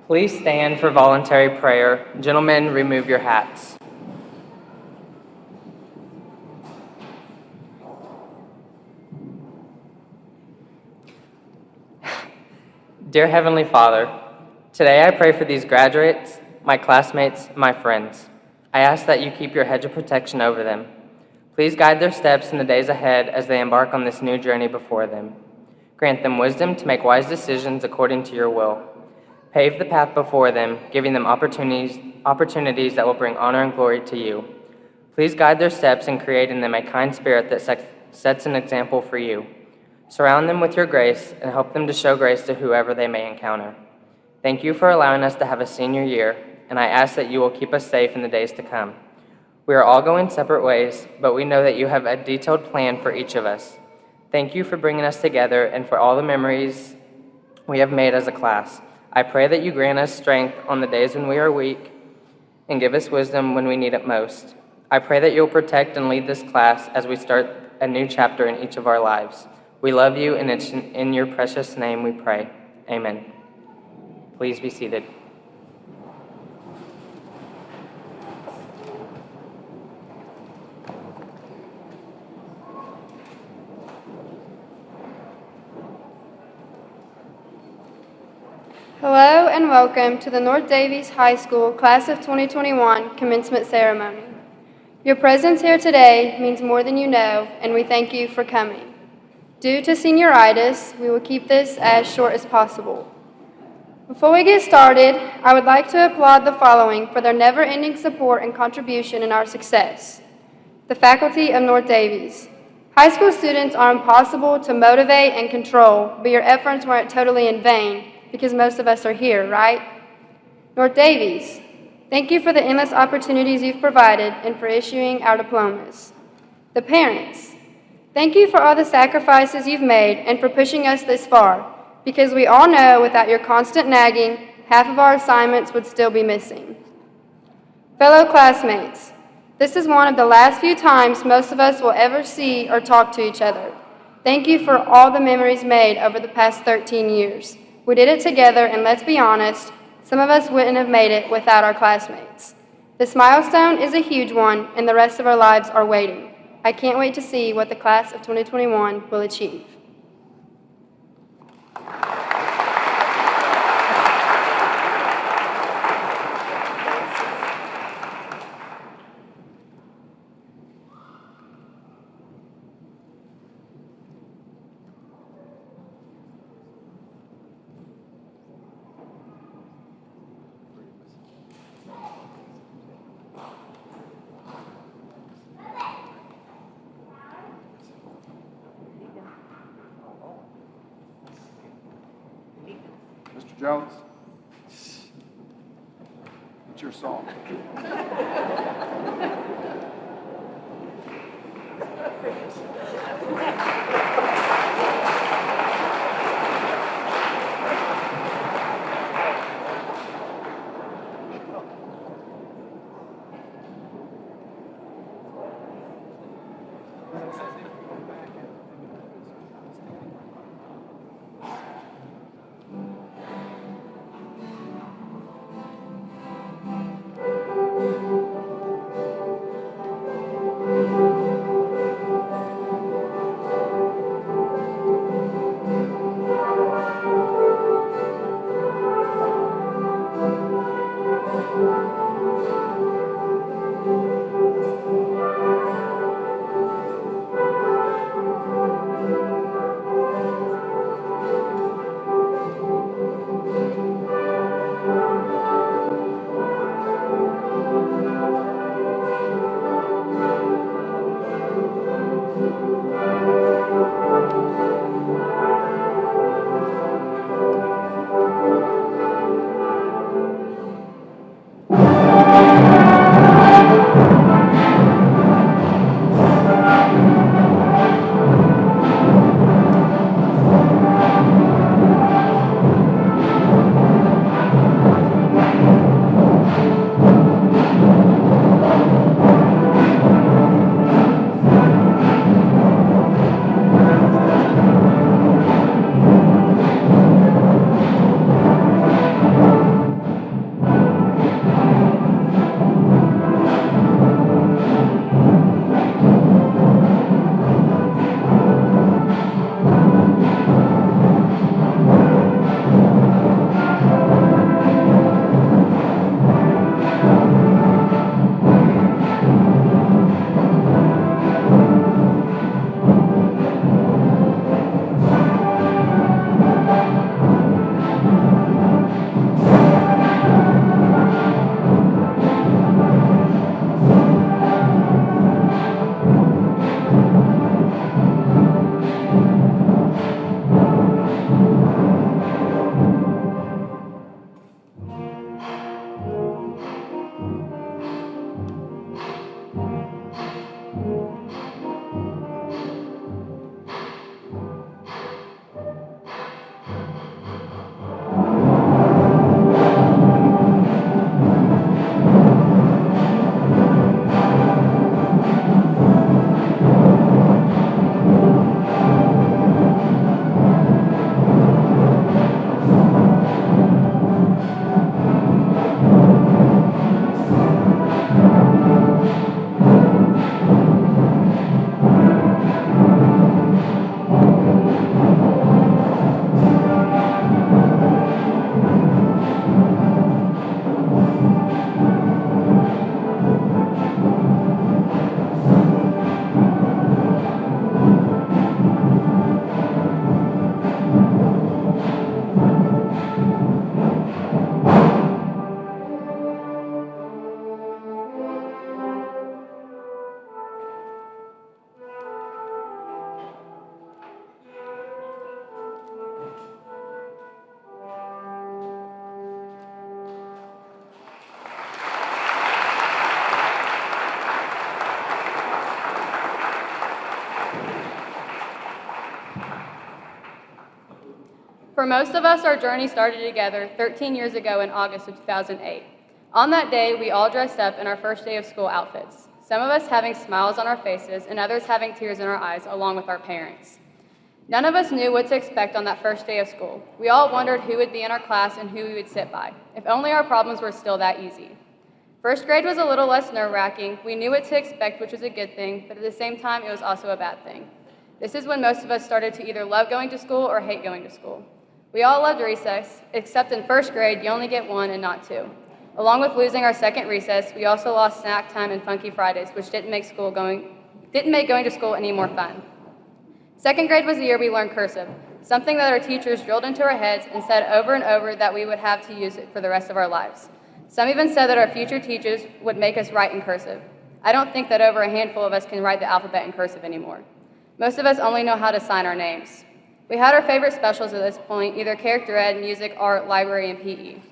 Please stand for voluntary prayer. Gentlemen, remove your hats. Dear Heavenly Father, today I pray for these graduates, my classmates, my friends. I ask that you keep your hedge of protection over them. Please guide their steps in the days ahead as they embark on this new journey before them. Grant them wisdom to make wise decisions according to your will. Pave the path before them, giving them opportunities that will bring honor and glory to you. Please guide their steps and create in them a kind spirit that sets an example for you. Surround them with your grace and help them to show grace to whoever they may encounter. Thank you for allowing us to have a senior year, and I ask that you will keep us safe in the days to come. We are all going separate ways, but we know that you have a detailed plan for each of us. Thank you for bringing us together and for all the memories we have made as a class. I pray that you grant us strength on the days when we are weak and give us wisdom when we need it most. I pray that you'll protect and lead this class as we start a new chapter in each of our lives. We love you, and it's in your precious name we pray. Amen. Please be seated. Hello and welcome to the North Daviess High School Class of 2021 Commencement Ceremony. Your presence here today means more than you know, and we thank you for coming. Due to senioritis, we will keep this as short as possible. Before we get started, I would like to applaud the following for their never-ending support and contribution in our success. The faculty of North Daviess. High school students are impossible to motivate and control, but your efforts weren't totally in vain, because most of us are here, right? North Daviess, thank you for the endless opportunities you've provided and for issuing our diplomas. The parents, thank you for all the sacrifices you've made and for pushing us this far, because we all know without your constant nagging, half of our assignments would still be missing. Fellow classmates, this is one of the last few times most of us will ever see or talk to each other. Thank you for all the memories made over the past 13 years. We did it together, and let's be honest, some of us wouldn't have made it without our classmates. This milestone is a huge one, and the rest of our lives are waiting. I can't wait to see what the class of 2021 will achieve. Mr. Jones, it's your song. For most of us, our journey started together 13 years ago in August of 2008. On that day, we all dressed up in our first day of school outfits, some of us having smiles on our faces and others having tears in our eyes along with our parents. None of us knew what to expect on that first day of school. We all wondered who would be in our class and who we would sit by, if only our problems were still that easy. First grade was a little less nerve-wracking. We knew what to expect, which was a good thing, but at the same time, it was also a bad thing. This is when most of us started to either love going to school or hate going to school. We all loved recess, except in first grade, you only get one and not two. Along with losing our second recess, we also lost snack time and Funky Fridays, which didn't make going to school any more fun. Second grade was the year we learned cursive, something that our teachers drilled into our heads and said over and over that we would have to use it for the rest of our lives. Some even said that our future teachers would make us write in cursive. I don't think that over a handful of us can write the alphabet in cursive anymore. Most of us only know how to sign our names. We had our favorite specials at this point, either character ed, music, art, library, and PE.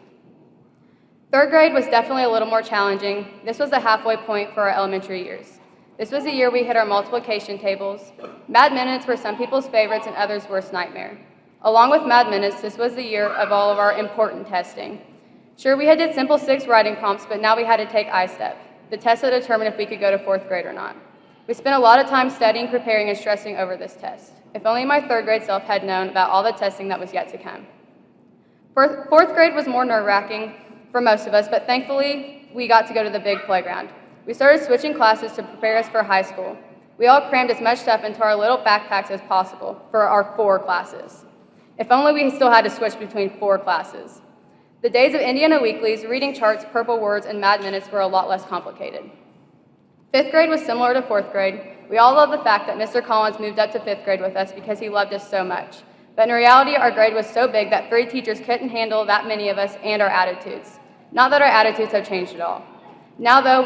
Third grade was definitely a little more challenging. This was the halfway point for our elementary years. This was the year we hit our multiplication tables. Mad Minutes were some people's favorites and others' worst nightmare. Along with Mad Minutes, this was the year of all of our important testing. Sure, we had did simple 6 writing prompts, but now we had to take I-STEP, the test that determined if we could go to 4th grade or not. We spent a lot of time studying, preparing, and stressing over this test. If only my 3rd grade self had known about all the testing that was yet to come. 4th grade was more nerve-wracking for most of us, but thankfully, we got to go to the big playground. We started switching classes to prepare us for high school. We all crammed as much stuff into our little backpacks as possible for our 4 classes. If only we still had to switch between 4 classes. The days of Indiana weeklies, reading charts, purple words, and Mad Minutes were a lot less complicated. 5th grade was similar to 4th grade. We all loved the fact that Mr. Collins moved up to 5th grade with us because he loved us so much. But in reality, our grade was so big that 3 teachers couldn't handle that many of us and our attitudes. Not that our attitudes have changed at all. Now, though,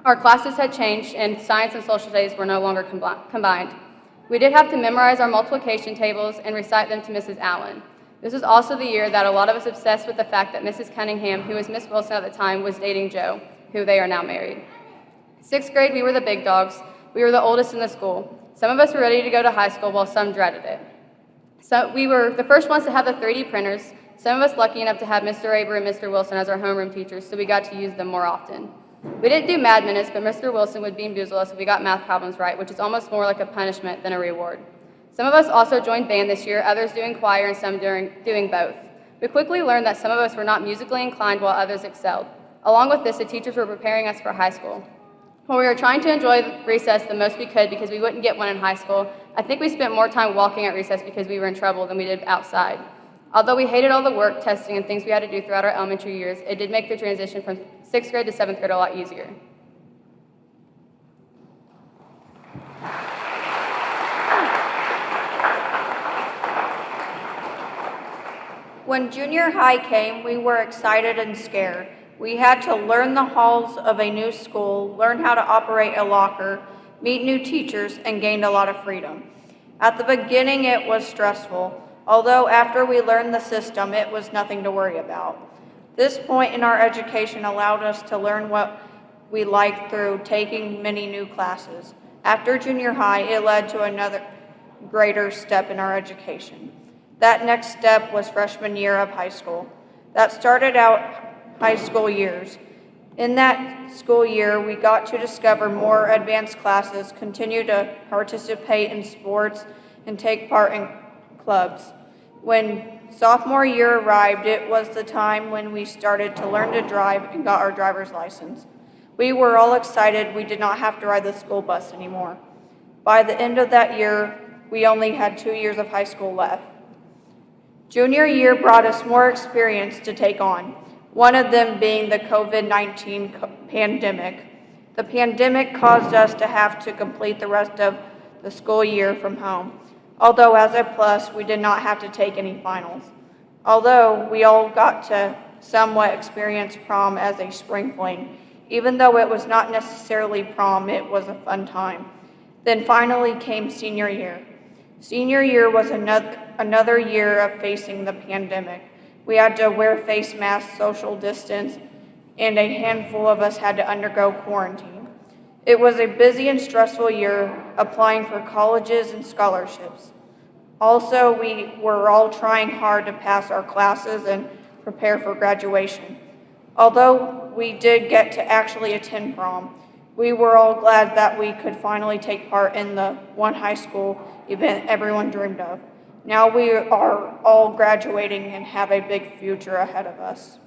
our classes had changed and science and social studies were no longer combined. We did have to memorize our multiplication tables and recite them to Mrs. Allen. This was also the year that a lot of us obsessed with the fact that Mrs. Cunningham, who was Miss Wilson at the time, was dating Joe, who they are now married. 6th grade, we were the big dogs. We were the oldest in the school. Some of us were ready to go to high school while some dreaded it. So we were the first ones to have the 3D printers, some of us lucky enough to have Mr. Aber and Mr. Wilson as our homeroom teachers, so we got to use them more often. We didn't do Mad Minutes, but Mr. Wilson would beam boozle us if we got math problems right, which is almost more like a punishment than a reward. Some of us also joined band this year, others doing choir and some doing both. We quickly learned that some of us were not musically inclined while others excelled. Along with this, the teachers were preparing us for high school. While we were trying to enjoy recess the most we could because we wouldn't get one in high school, I think we spent more time walking at recess because we were in trouble than we did outside. Although we hated all the work, testing, and things we had to do throughout our elementary years, it did make the transition from 6th grade to 7th grade a lot easier. When junior high came, we were excited and scared. We had to learn the halls of a new school, learn how to operate a locker, meet new teachers, and gained a lot of freedom. At the beginning, it was stressful. Although after we learned the system, it was nothing to worry about. This point in our education allowed us to learn what we liked through taking many new classes. After junior high, it led to another greater step in our education. That next step was freshman year of high school. That started out high school years. In that school year, we got to discover more advanced classes, continue to participate in sports, and take part in clubs. When sophomore year arrived, it was the time when we started to learn to drive and got our driver's license. We were all excited we did not have to ride the school bus anymore. By the end of that year, we only had 2 years of high school left. Junior year brought us more experience to take on, one of them being the COVID-19 pandemic. The pandemic caused us to have to complete the rest of the school year from home. Although as a plus, we did not have to take any finals. Although we all got to somewhat experience prom as a spring fling. Even though it was not necessarily prom, it was a fun time. Then finally came senior year. Senior year was another year of facing the pandemic. We had to wear face masks, social distance, and a handful of us had to undergo quarantine. It was a busy and stressful year applying for colleges and scholarships. Also, we were all trying hard to pass our classes and prepare for graduation. Although we did get to actually attend prom, we were all glad that we could finally take part in the one high school event everyone dreamed of. Now we are all graduating and have a big future ahead of us.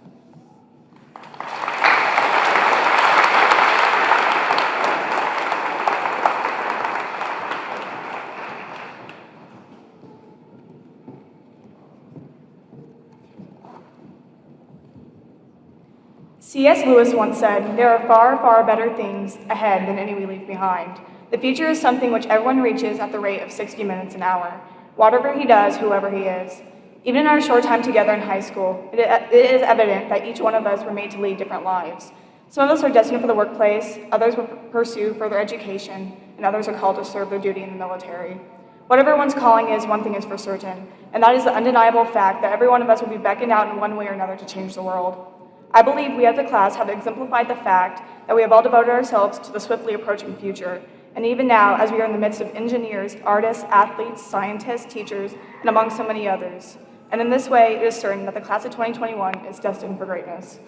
C.S. Lewis once said, "There are far, far better things ahead than any we leave behind. The future is something which everyone reaches at the rate of 60 minutes an hour, whatever he does, whoever he is." Even in our short time together in high school, it is evident that each one of us were made to lead different lives. Some of us are destined for the workplace, others will pursue further education, and others are called to serve their duty in the military. Whatever one's calling is, one thing is for certain, and that is the undeniable fact that every one of us will be beckoned out in one way or another to change the world. I believe we as a class have exemplified the fact that we have all devoted ourselves to the swiftly approaching future. And even now, as we are in the midst of engineers, artists, athletes, scientists, teachers, and among so many others. And in this way, it is certain that the class of 2021 is destined for greatness.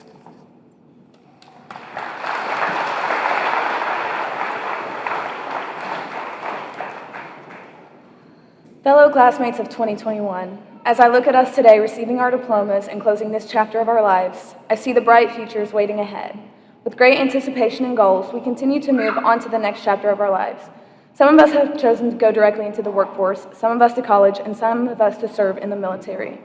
Fellow classmates of 2021, as I look at us today receiving our diplomas and closing this chapter of our lives, I see the bright futures waiting ahead. With great anticipation and goals, we continue to move on to the next chapter of our lives. Some of us have chosen to go directly into the workforce, some of us to college, and some of us to serve in the military.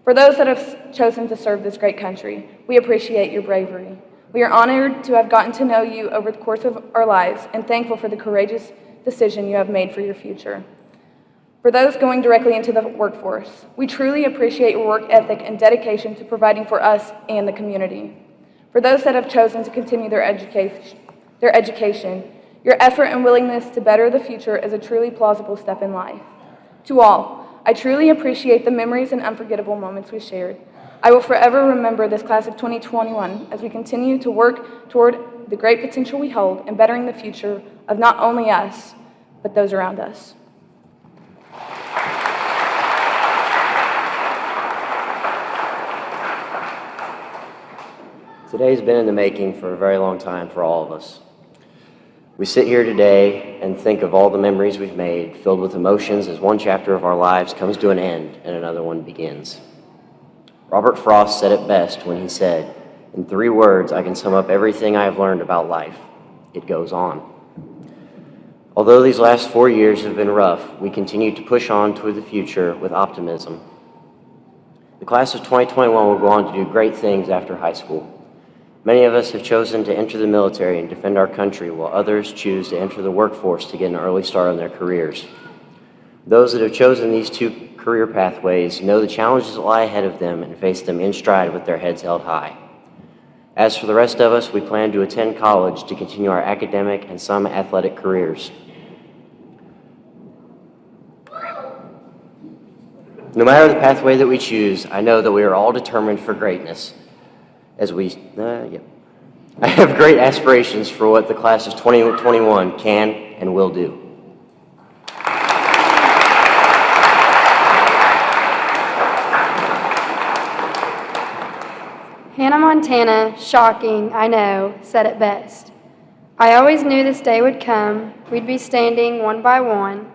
For those that have chosen to serve this great country, we appreciate your bravery. We are honored to have gotten to know you over the course of our lives and thankful for the courageous decision you have made for your future. For those going directly into the workforce, we truly appreciate your work ethic and dedication to providing for us and the community. For those that have chosen to continue their education, your effort and willingness to better the future is a truly plausible step in life. To all, I truly appreciate the memories and unforgettable moments we shared. I will forever remember this class of 2021 as we continue to work toward the great potential we hold in bettering the future of not only us, but those around us. Today's been in the making for a very long time for all of us. We sit here today and think of all the memories we've made, filled with emotions as one chapter of our lives comes to an end and another one begins. Robert Frost said it best when he said, "In 3 words, I can sum up everything I have learned about life. It goes on." Although these last 4 years have been rough, we continue to push on toward the future with optimism. The class of 2021 will go on to do great things after high school. Many of us have chosen to enter the military and defend our country, while others choose to enter the workforce to get an early start on their careers. Those that have chosen these 2 career pathways know the challenges that lie ahead of them and face them in stride with their heads held high. As for the rest of us, we plan to attend college to continue our academic and some athletic careers. No matter the pathway that we choose, I know that we are all determined for greatness. I have great aspirations for what the class of 2021 can and will do. Hannah Montana, shocking, I know, said it best. I always knew this day would come. We'd be standing one by one,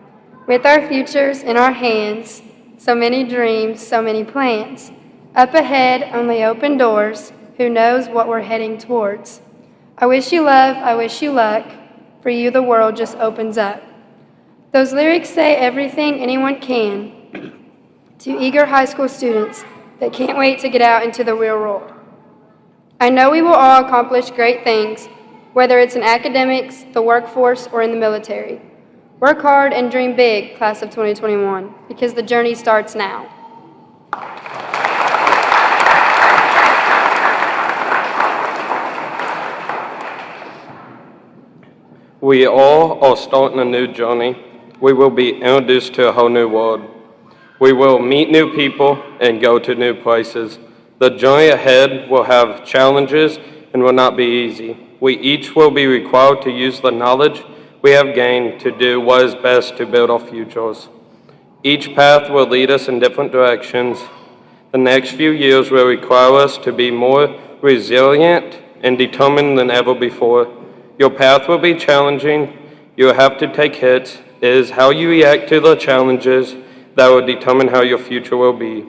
with our futures in our hands, so many dreams, so many plans. Up ahead, only open doors. Who knows what we're heading towards? I wish you love, I wish you luck. For you, the world just opens up. Those lyrics say everything anyone can to eager high school students that can't wait to get out into the real world. I know we will all accomplish great things, whether it's in academics, the workforce, or in the military. Work hard and dream big, class of 2021, because the journey starts now. We all are starting a new journey. We will be introduced to a whole new world. We will meet new people and go to new places. The journey ahead will have challenges and will not be easy. We each will be required to use the knowledge we have gained to do what is best to build our futures. Each path will lead us in different directions. The next few years will require us to be more resilient and determined than ever before. Your path will be challenging. You will have to take hits. It is how you react to the challenges that will determine how your future will be.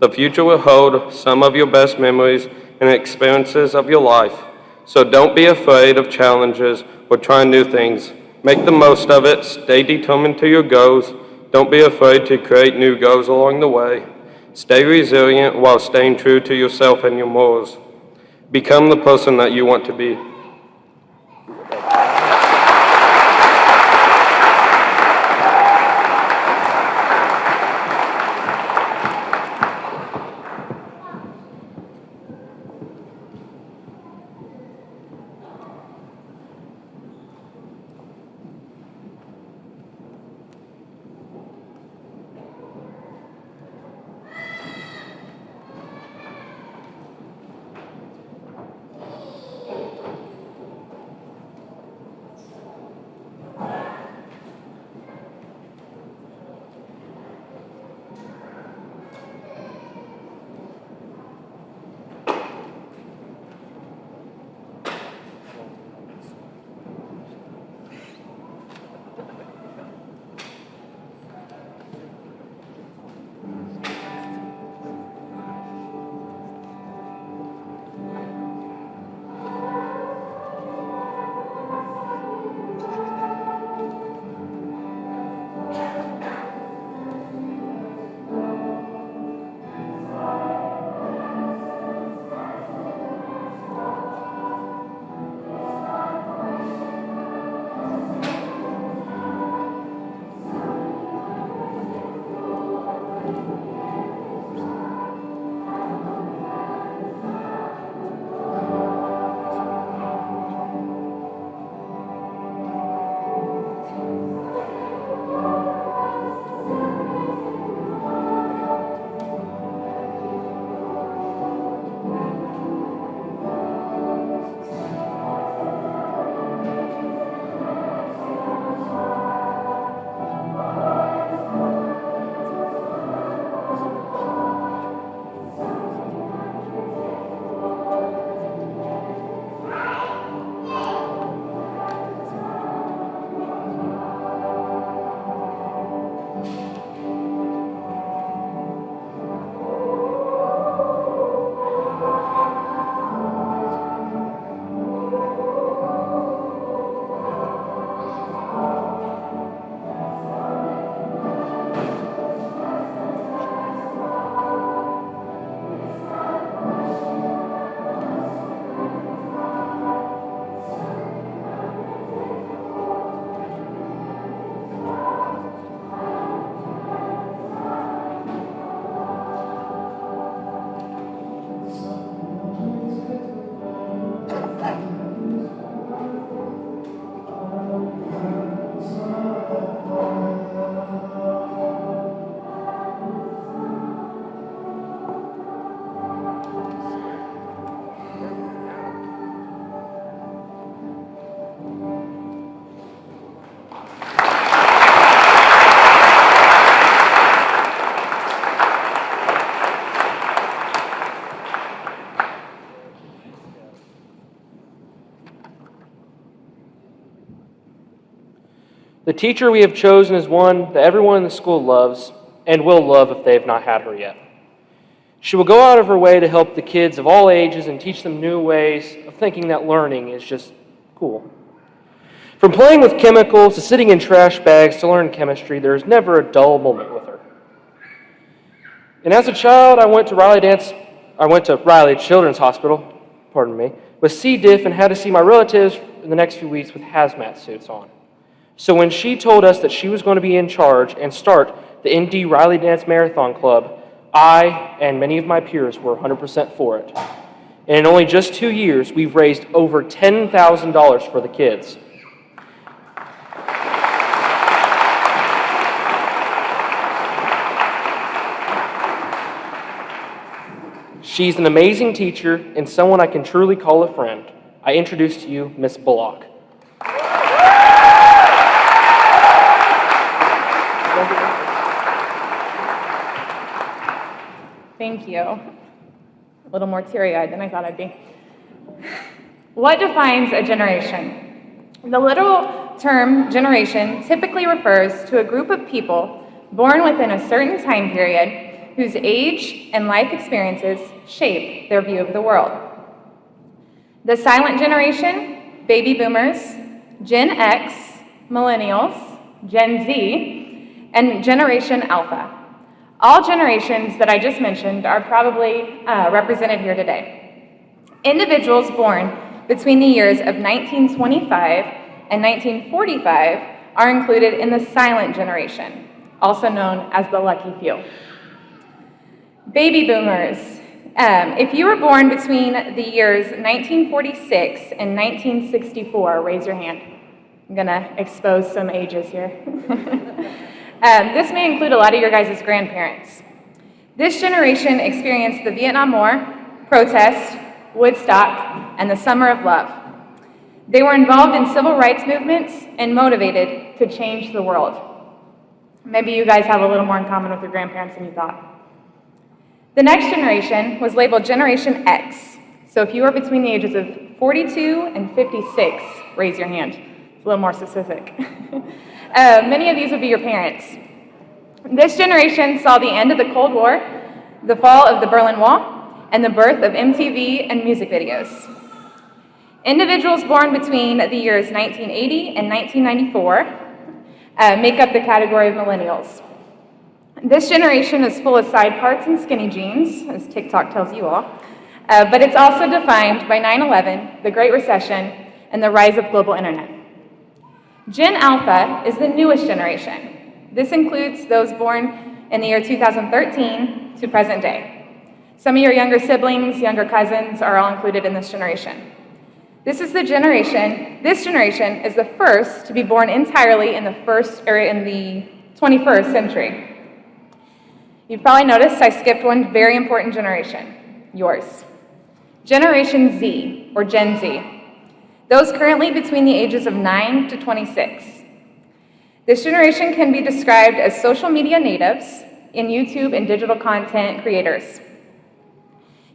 The future will hold some of your best memories and experiences of your life. So don't be afraid of challenges or trying new things. Make the most of it. Stay determined to your goals. Don't be afraid to create new goals along the way. Stay resilient while staying true to yourself and your morals. Become the person that you want to be. The teacher we have chosen is one that everyone in the school loves and will love if they have not had her yet. She will go out of her way to help the kids of all ages and teach them new ways of thinking that learning is just cool. From playing with chemicals to sitting in trash bags to learn chemistry, there is never a dull moment with her. And as a child, I went to Riley Children's Hospital, with C. diff and had to see my relatives in the next few weeks with hazmat suits on. So when she told us that she was going to be in charge and start the ND Riley Dance Marathon Club, I and many of my peers were 100% for it. And in only just 2 years, we've raised over $10,000 for the kids. She's an amazing teacher and someone I can truly call a friend. I introduce to you Miss Bullock. Thank you. A little more teary-eyed than I thought I'd be. What defines a generation? The literal term generation typically refers to a group of people born within a certain time period whose age and life experiences shape their view of the world. The silent generation, baby boomers, Gen X, millennials, Gen Z, and Generation Alpha. All generations that I just mentioned are probably represented here today. Individuals born between the years of 1925 and 1945 are included in the silent generation, also known as the lucky few. Baby boomers. If you were born between the years 1946 and 1964, raise your hand. I'm gonna expose some ages here. This may include a lot of your guys' grandparents. This generation experienced the Vietnam War, protests, Woodstock, and the Summer of Love. They were involved in civil rights movements and motivated to change the world. Maybe you guys have a little more in common with your grandparents than you thought. The next generation was labeled Generation X. So if you are between the ages of 42 and 56, raise your hand. It's a little more specific. Many of these would be your parents. This generation saw the end of the Cold War, the fall of the Berlin Wall, and the birth of MTV and music videos. Individuals born between the years 1980 and 1994 make up the category of millennials. This generation is full of side parts and skinny jeans, as TikTok tells you all, but it's also defined by 9/11, the Great Recession, and the rise of global internet. Gen Alpha is the newest generation. This includes those born in the year 2013 to present day. Some of your younger siblings, younger cousins are all included in this generation. This generation is the first to be born entirely in the 21st century. You've probably noticed I skipped one very important generation, yours. Generation Z, or Gen Z. Those currently between the ages of 9 to 26. This generation can be described as social media natives in YouTube and digital content creators.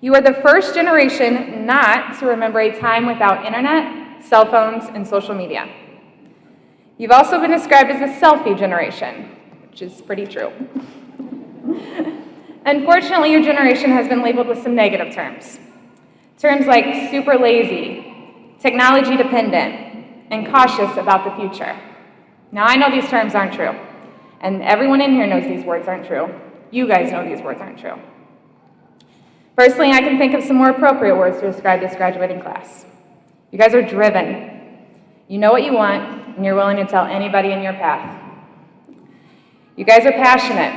You are the first generation not to remember a time without internet, cell phones, and social media. You've also been described as a selfie generation, which is pretty true. Unfortunately, your generation has been labeled with some negative terms. Terms like super lazy, technology dependent, and cautious about the future. Now, I know these terms aren't true, and everyone in here knows these words aren't true. You guys know these words aren't true. Personally, I can think of some more appropriate words to describe this graduating class. You guys are driven. You know what you want, and you're willing to tell anybody in your path. You guys are passionate,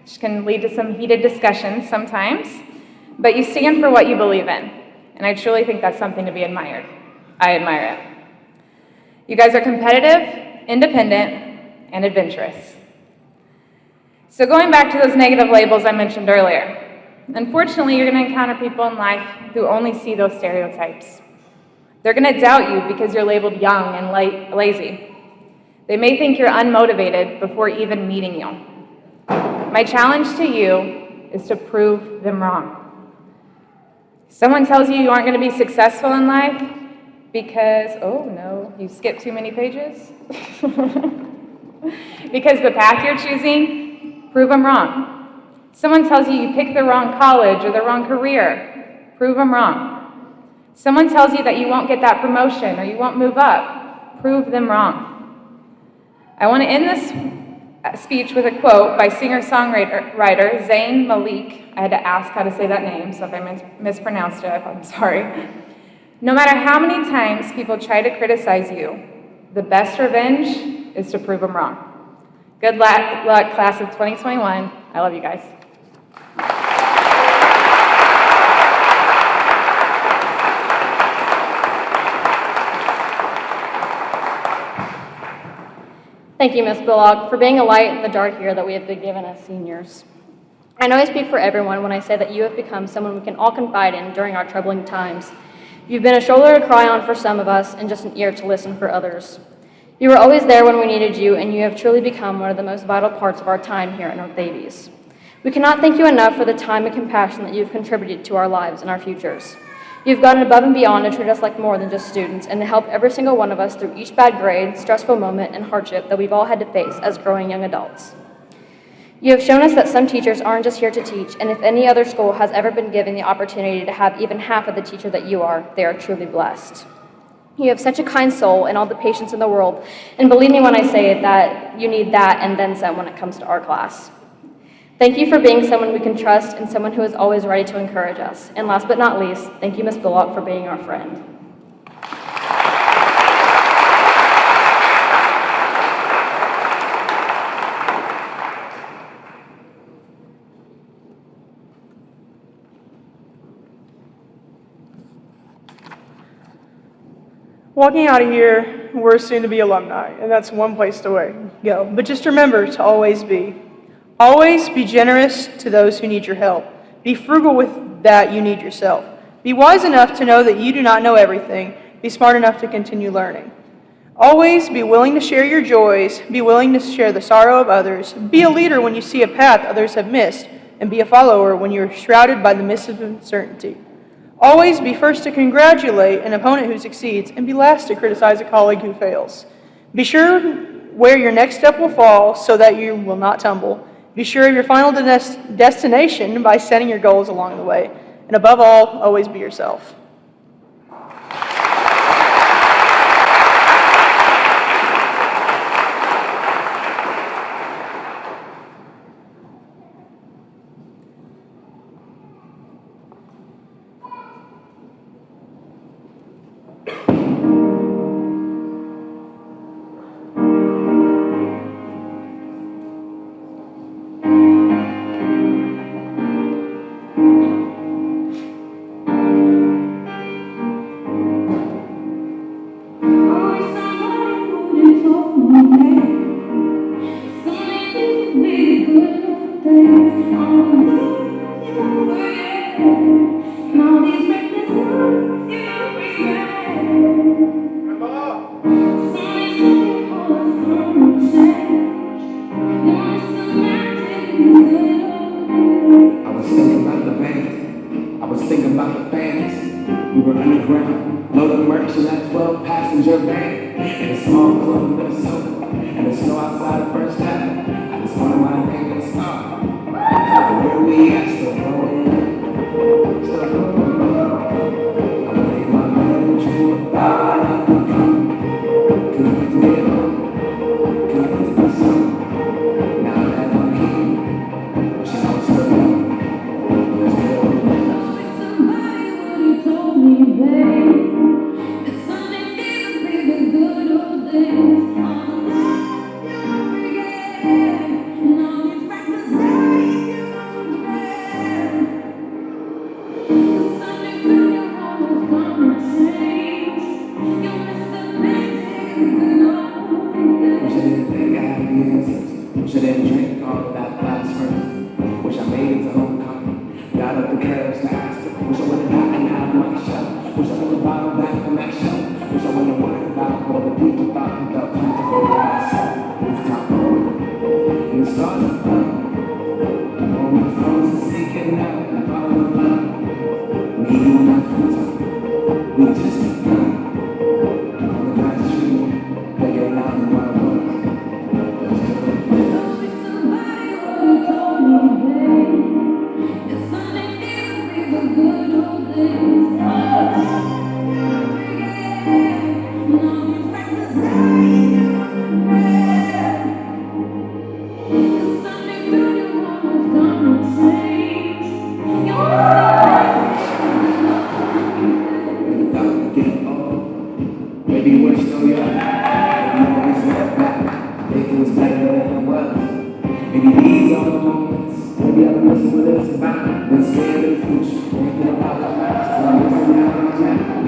which can lead to some heated discussions sometimes, but you stand for what you believe in, and I truly think that's something to be admired. I admire it. You guys are competitive, independent, and adventurous. So going back to those negative labels I mentioned earlier, unfortunately, you're going to encounter people in life who only see those stereotypes. They're going to doubt you because you're labeled young and lazy. They may think you're unmotivated before even meeting you. My challenge to you is to prove them wrong. Someone tells you aren't going to be successful in life because, oh no, you skipped too many pages? Because the path you're choosing, prove them wrong. Someone tells you picked the wrong college or the wrong career, prove them wrong. Someone tells you that you won't get that promotion or you won't move up, prove them wrong. I want to end this speech with a quote by singer-songwriter Zayn Malik. I had to ask how to say that name, so if I mispronounced it, I'm sorry. No matter how many times people try to criticize you, the best revenge is to prove them wrong. Good luck, class of 2021. I love you guys. Thank you, Ms. Bullock, for being a light in the dark year that we have been given as seniors. I know I speak for everyone when I say that you have become someone we can all confide in during our troubling times. You've been a shoulder to cry on for some of us and just an ear to listen for others. You were always there when we needed you, and you have truly become one of the most vital parts of our time here at North Daviess. We cannot thank you enough for the time and compassion that you've contributed to our lives and our futures. You've gone above and beyond to treat us like more than just students and to help every single one of us through each bad grade, stressful moment, and hardship that we've all had to face as growing young adults. You have shown us that some teachers aren't just here to teach, and if any other school has ever been given the opportunity to have even half of the teacher that you are, they are truly blessed. You have such a kind soul and all the patience in the world, and believe me when I say that you need that and then some when it comes to our class. Thank you for being someone we can trust and someone who is always ready to encourage us. And last but not least, thank you, Ms. Bullock, for being our friend. Walking out of here, we're soon to be alumni, and that's one place to go. But just remember to always be generous to those who need your help. Be frugal with that you need yourself. Be wise enough to know that you do not know everything. Be smart enough to continue learning. Always be willing to share your joys. Be willing to share the sorrow of others. Be a leader when you see a path others have missed, and be a follower when you're shrouded by the mist of uncertainty. Always be first to congratulate an opponent who succeeds, and be last to criticize a colleague who fails. Be sure where your next step will fall so that you will not tumble. Be sure of your final destination by setting your goals along the way. And above all, always be yourself. Maybe I've been messing with this about. Been scared of the future. Thinking about the past. I'm missing out on my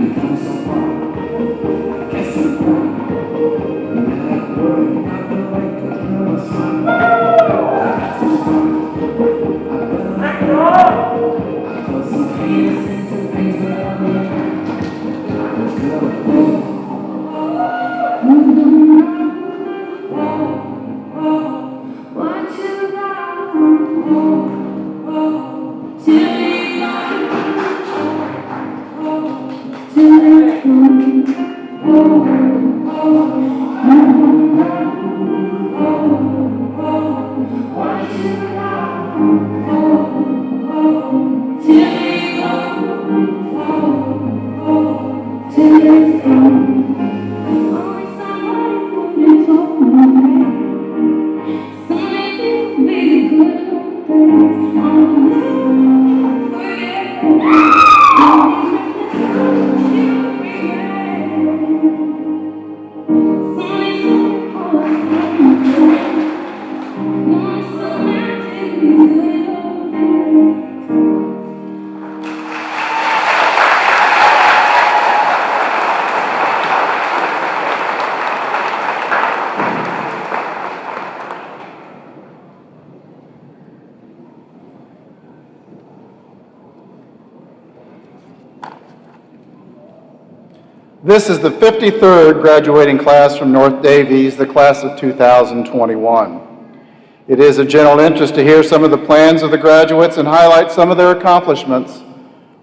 This is the 53rd graduating class from North Daviess, the class of 2021. It is of general interest to hear some of the plans of the graduates and highlight some of their accomplishments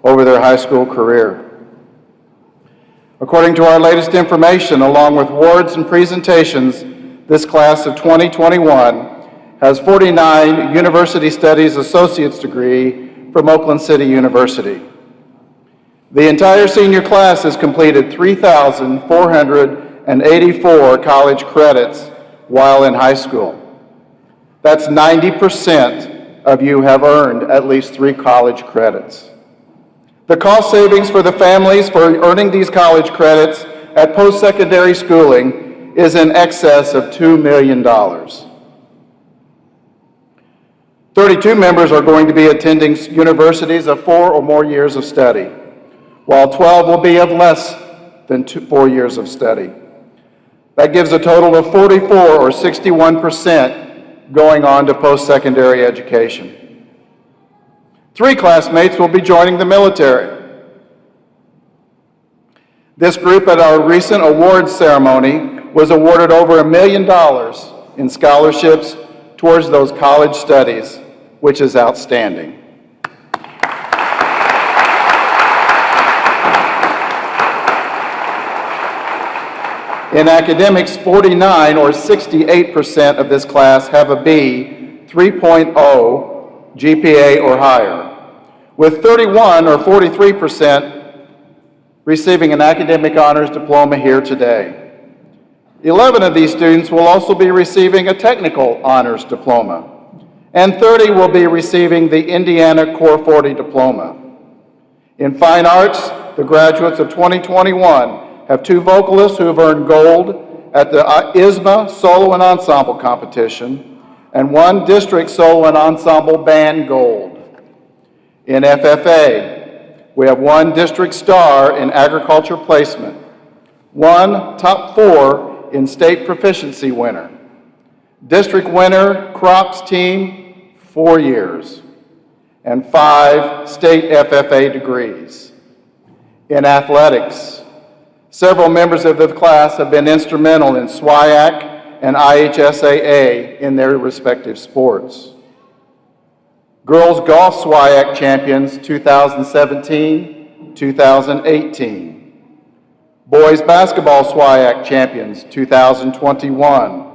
over their high school career. According to our latest information, along with awards and presentations, this class of 2021 has 49 University Studies Associate's degree from Oakland City University. The entire senior class has completed 3,484 college credits while in high school. That's 90% of you have earned at least 3 college credits. The cost savings for the families for earning these college credits at post-secondary schooling is in excess of $2 million. 32 members are going to be attending universities of 4 or more years of study, while 12 will be of less than 4 years of study. That gives a total of 44 or 61% going on to post-secondary education. 3 classmates will be joining the military. This group at our recent awards ceremony was awarded over $1 million in scholarships towards those college studies, which is outstanding. In academics, 49 or 68% of this class have a B, 3.0 GPA or higher, with 31 or 43% receiving an academic honors diploma here today. 11 of these students will also be receiving a technical honors diploma, and 30 will be receiving the Indiana Core 40 diploma. In fine arts, the graduates of 2021 have 2 vocalists who have earned gold at the ISMA Solo and Ensemble competition, and 1 district solo and ensemble band gold. In FFA, we have 1 district star in agriculture placement, 1 top 4 in state proficiency winner, district winner crops team 4 years, and 5 state FFA degrees. In athletics, several members of the class have been instrumental in SWIAC and IHSAA in their respective sports. Girls Golf SWIAC Champions 2017, 2018. Boys Basketball SWIAC Champions 2021.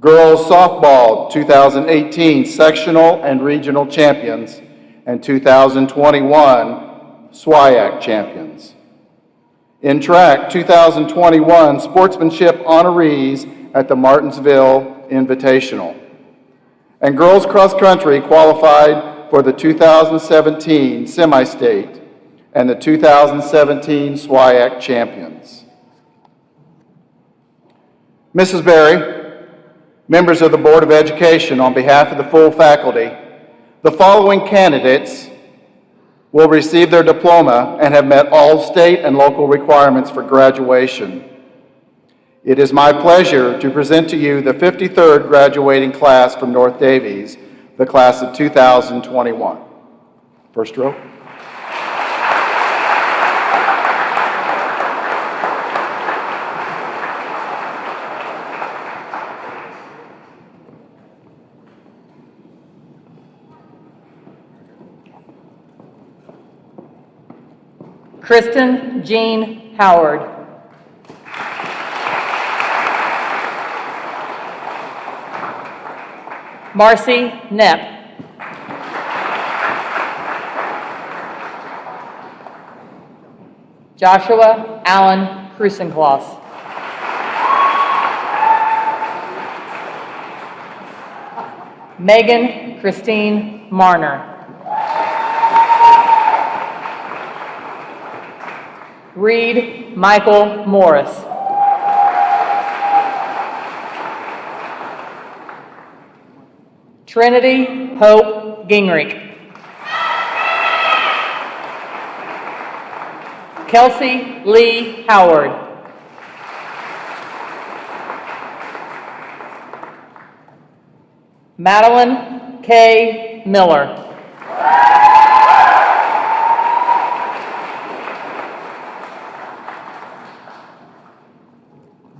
Girls Softball 2018 Sectional and Regional Champions and 2021 SWIAC Champions. In track, 2021 Sportsmanship Honorees at the Martinsville Invitational. And girls cross country qualified for the 2017 Semi-State and the 2017 SWIAC Champions. Mrs. Berry, members of the Board of Education, on behalf of the full faculty, the following candidates will receive their diploma and have met all state and local requirements for graduation. It is my pleasure to present to you the 53rd graduating class from North Daviess, the class of 2021. First row. Kristen Jean Howard. Marcy Knepp. Joshua Allen Krusenkloss. Megan Christine Marner. Reed Michael Morris. Trinity Hope Gingrich. Kelsey Lee Howard. Madeline K. Miller.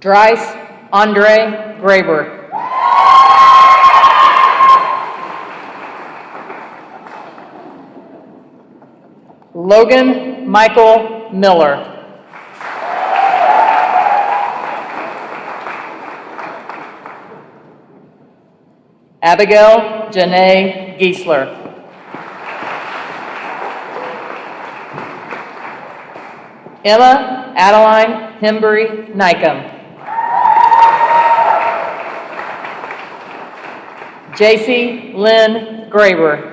Dries Andre Graber. Logan Michael Miller. Abigail Janae Giesler. Emma Adeline Hembury Nykum. JC Lynn Graber.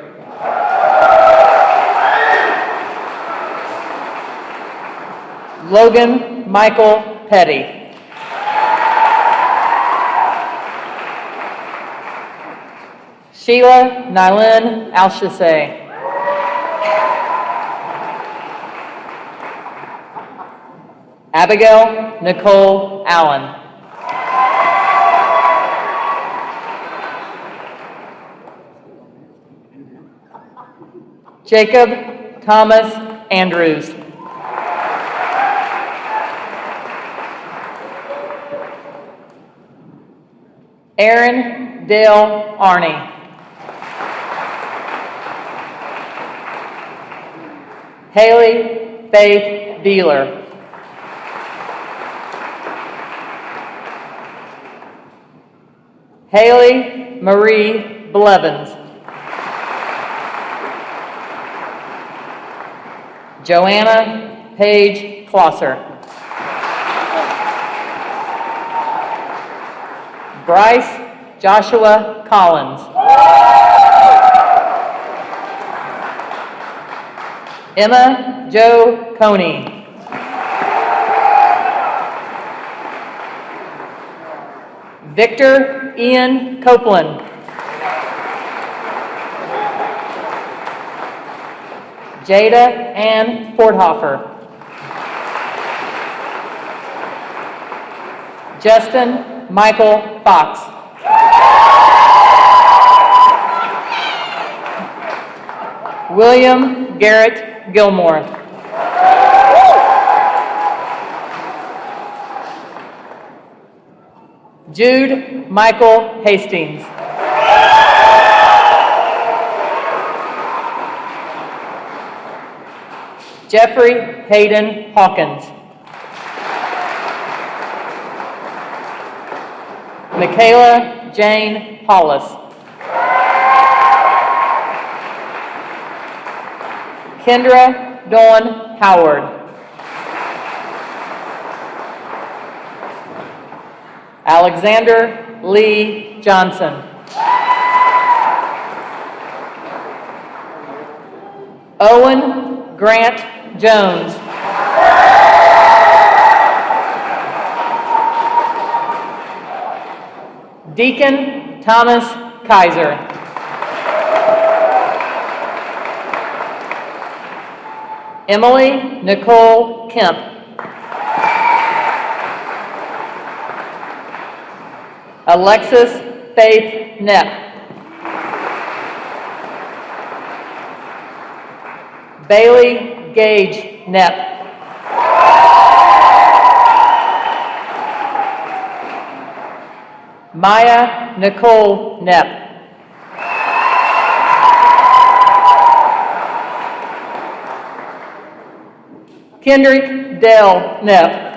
Logan Michael Petty. Sheila Nylin Alshasay. Abigail Nicole Allen. Jacob Thomas Andrews. Aaron Dale Arney. Haley Faith Beeler. Haley Marie Blevins. Joanna Paige Closser. Bryce Joshua Collins. Emma Jo Coney. Victor Ian Copeland. Jada Ann Forthofer. Justin Michael Fox. William Garrett Gilmore. Jude Michael Hastings. Jeffrey Hayden Hawkins. Michaela Jane Hollis. Kendra Dawn Howard. Alexander Lee Johnson. Owen Grant Jones. Deacon Thomas Kaiser. Emily Nicole Kemp. Alexis Faith Knepp. Bailey Gage Knepp. Maya Nicole Knepp. Kendrick Dale Knepp.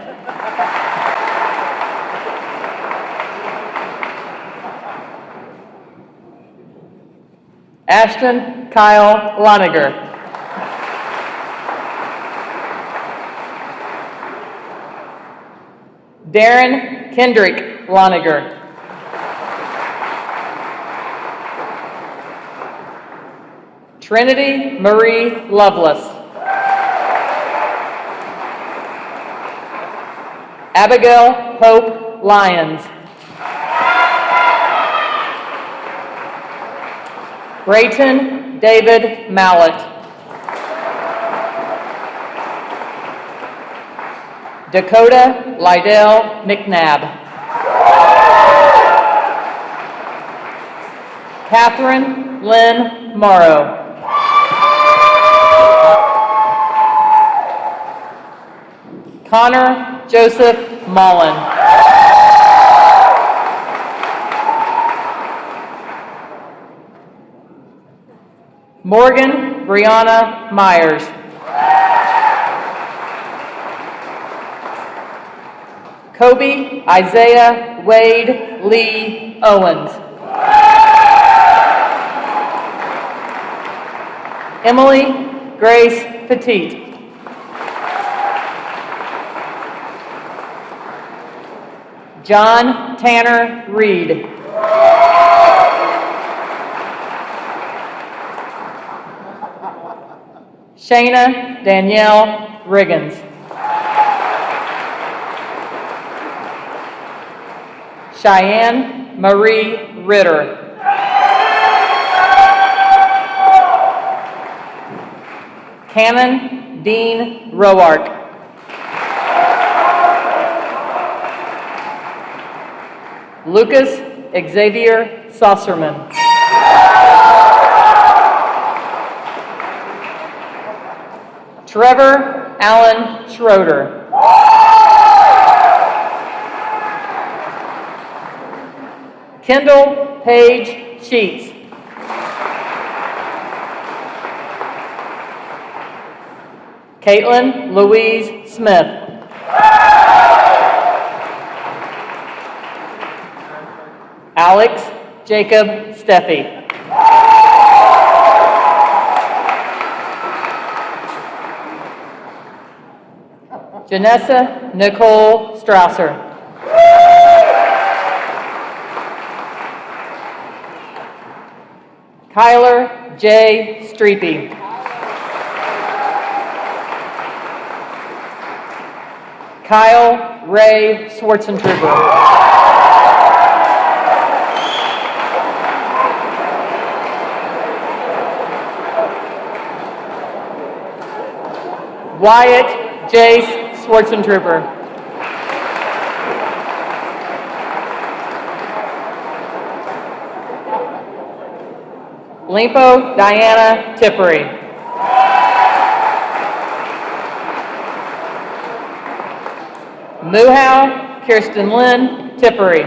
Ashton Kyle Loniger. Darren Kendrick Loniger. Trinity Marie Lovelace. Abigail Hope Lyons. Brayton David Mallett. Dakota Lydell McNabb. Catherine Lynn Morrow. Connor Joseph Mullen. Morgan Brianna Myers. Kobe Isaiah Wade Lee Owens. Emily Grace Petit. John Tanner Reed. Shayna Danielle Riggins. Cheyenne Marie Ritter. Canon Dean Roark. Lucas Xavier Saucerman. Trevor Allen Schroeder. Kendall Paige Sheets. Caitlin Louise Smith. Alex Jacob Steffi. Janessa Nicole Strasser. Kyler J. Streepy. Kyle Ray Schwarzentrooper. Wyatt Jace Schwarzentrooper. Limpo Diana Tippery. Muhau Kirsten Lynn Tippery.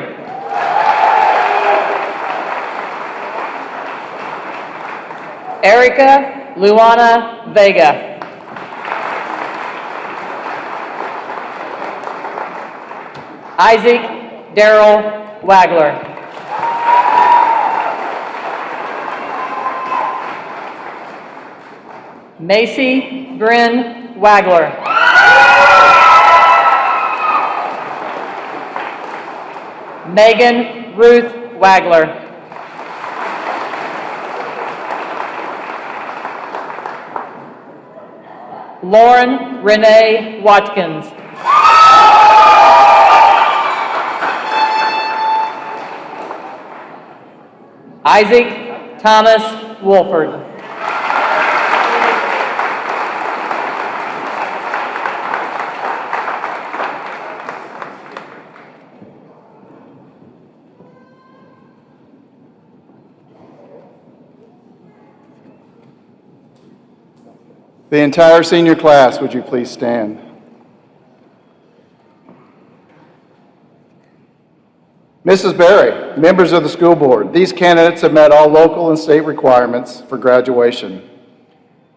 Erica Luana Vega. Isaac Daryl Wagler. Macy Bryn Wagler. Megan Ruth Wagler. Lauren Renee Watkins. Isaac Thomas Wolford. The entire senior class, would you please stand? Mrs. Berry, members of the school board, these candidates have met all local and state requirements for graduation.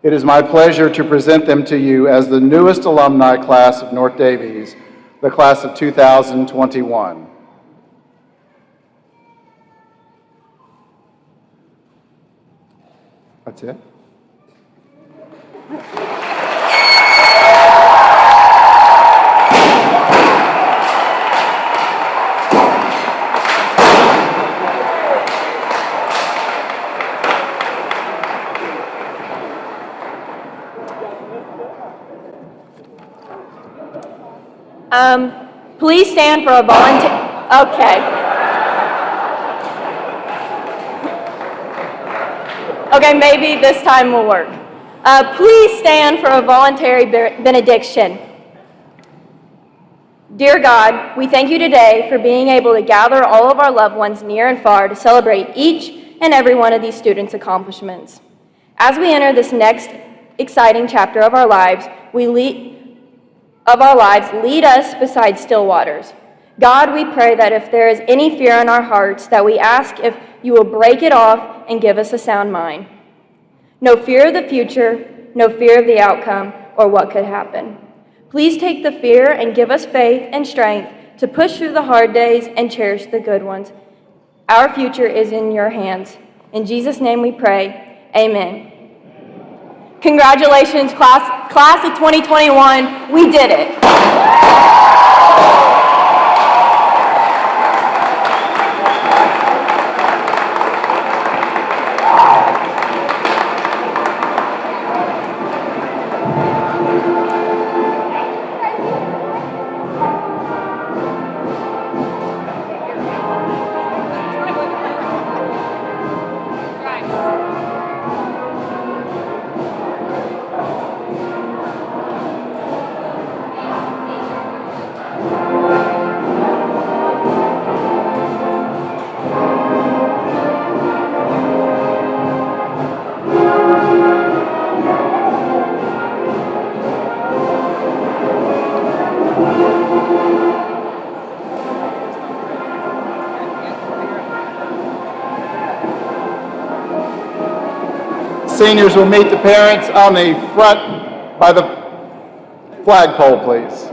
It is my pleasure to present them to you as the newest alumni class of North Daviess, the class of 2021. That's it? Please stand for a volunteer. Okay. Okay, maybe this time will work. Please stand for a voluntary benediction. Dear God, we thank you today for being able to gather all of our loved ones near and far to celebrate each and every one of these students' accomplishments. As we enter this next exciting chapter of our lives, lead us beside still waters. God, we pray that if there is any fear in our hearts, that we ask if you will break it off and give us a sound mind. No fear of the future, no fear of the outcome or what could happen. Please take the fear and give us faith and strength to push through the hard days and cherish the good ones. Our future is in your hands. In Jesus' name we pray, amen. Congratulations, class of 2021. We did it. Seniors will meet the parents on the front by the flagpole, please.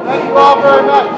Thank you all very much.